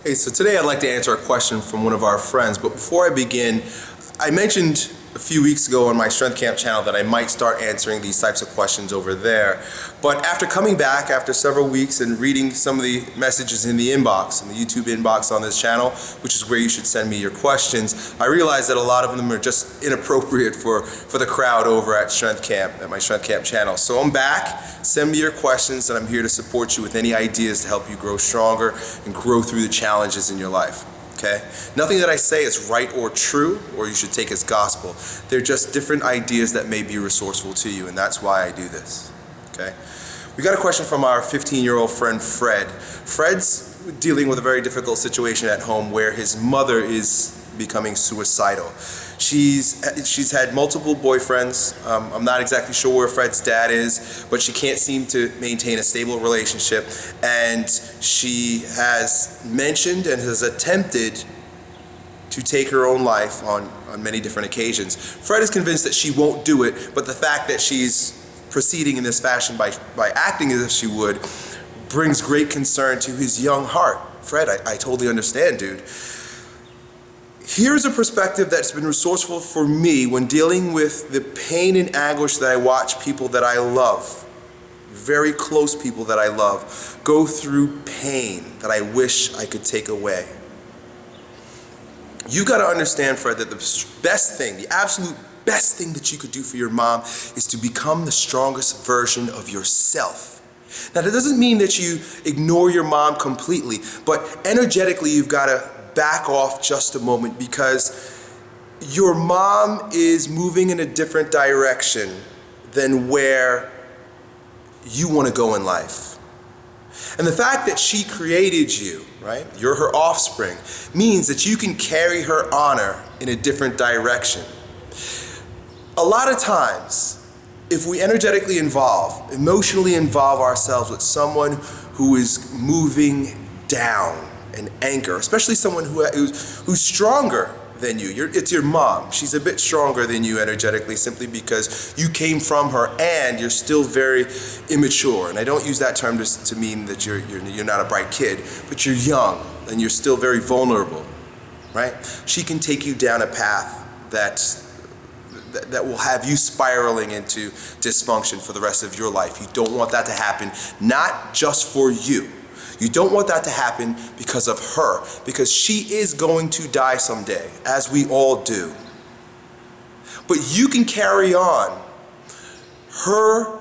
Hey, so today I'd like to answer a question from one of our friends, but before I begin, I mentioned a few weeks ago on my Strength Camp channel that I might start answering these types of questions over there. But after coming back after several weeks and reading some of the messages in the inbox, in the YouTube inbox on this channel, which is where you should send me your questions, I realized that a lot of them are just inappropriate for the crowd over at Strength Camp, at my Strength Camp channel. So I'm back. Send me your questions and I'm here to support you with any ideas to help you grow stronger and grow through the challenges in your life. Okay? Nothing that I say is right or true, or you should take as gospel. They're just different ideas that may be resourceful to you, and that's why I do this. Okay? We got a question from our 15-year-old friend Fred. Fred's dealing with a very difficult situation at home where his mother is becoming suicidal. She's had multiple boyfriends. I'm not exactly sure where Fred's dad is, but she can't seem to maintain a stable relationship, and she has mentioned and has attempted to take her own life on many different occasions. Fred is convinced that she won't do it, but the fact that she's proceeding in this fashion by acting as if she would brings great concern to his young heart. Fred, I totally understand, dude. Here's a perspective that's been resourceful for me when dealing with the pain and anguish that I watch people that I love, very close people that I love, go through pain that I wish I could take away. You got to understand, Fred, that the best thing, the absolute best thing that you could do for your mom is to become the strongest version of yourself. Now, that doesn't mean that you ignore your mom completely, but energetically you've got to back off just a moment, because your mom is moving in a different direction than where you want to go in life. And the fact that she created you, right, you're her offspring, means that you can carry her honor in a different direction. A lot of times, if we energetically emotionally involve ourselves with someone who is moving down, an anchor, especially someone who's stronger than you. It's your mom. She's a bit stronger than you energetically simply because you came from her and you're still very immature. And I don't use that term to mean that you're not a bright kid, but you're young and you're still very vulnerable, right? She can take you down a path that will have you spiraling into dysfunction for the rest of your life. You don't want that to happen, not just for you. You don't want that to happen because of her, because she is going to die someday, as we all do. But you can carry on her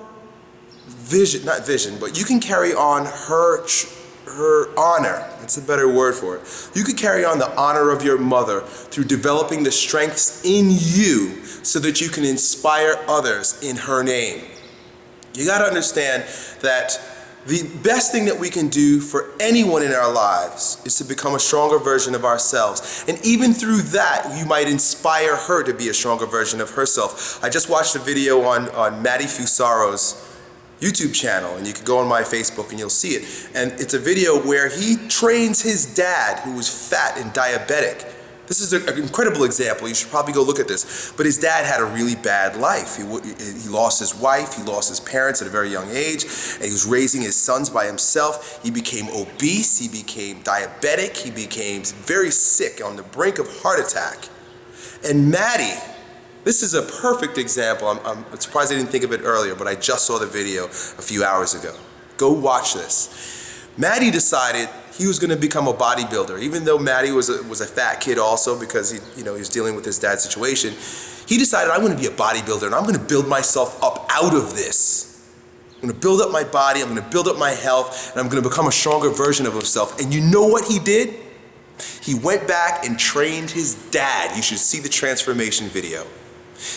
but you can carry on her honor. That's a better word for it. You can carry on the honor of your mother through developing the strengths in you so that you can inspire others in her name. You got to understand that the best thing that we can do for anyone in our lives is to become a stronger version of ourselves. And even through that, you might inspire her to be a stronger version of herself. I just watched a video on Matty Fusaro's YouTube channel, and you can go on my Facebook and you'll see it. And it's a video where he trains his dad, who was fat and diabetic. This is an incredible example. You should probably go look at this. But his dad had a really bad life. He lost his wife, he lost his parents at a very young age, and he was raising his sons by himself. He became obese, he became diabetic, he became very sick, on the brink of heart attack. And Matty, this is a perfect example. I'm surprised I didn't think of it earlier, but I just saw the video a few hours ago. Go watch this. Matty decided he was going to become a bodybuilder. Even though Matty was a fat kid also, because he was dealing with his dad's situation, he decided, I'm going to be a bodybuilder and I'm going to build myself up out of this. I'm going to build up my body, I'm going to build up my health, and I'm going to become a stronger version of himself. And you know what he did? He went back and trained his dad. You should see the transformation video.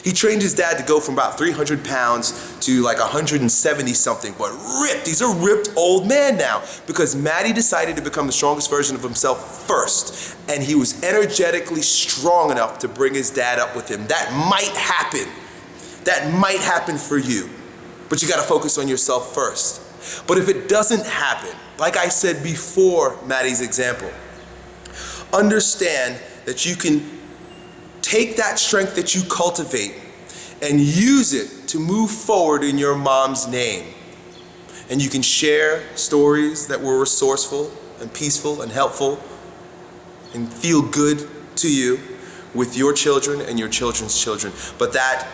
He trained his dad to go from about 300 pounds to like 170 something, but ripped. He's a ripped old man now because Matty decided to become the strongest version of himself first, and he was energetically strong enough to bring his dad up with him. That might happen. That might happen for you, but you got to focus on yourself first. But if it doesn't happen, like I said before Matty's example, understand that you can take that strength that you cultivate and use it to move forward in your mom's name. And you can share stories that were resourceful and peaceful and helpful and feel good to you with your children and your children's children, but that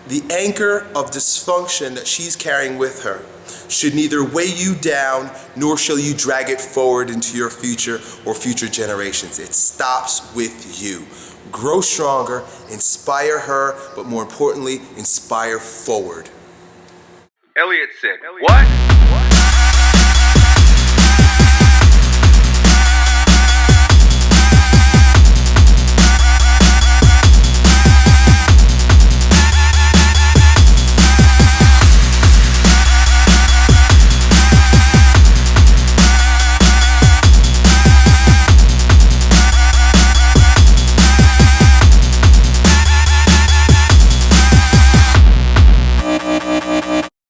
the anchor of dysfunction that she's carrying with her should neither weigh you down, nor shall you drag it forward into your future or future generations. It stops with you. Grow stronger, inspire her, but more importantly, inspire forward. Elliot said, "What?"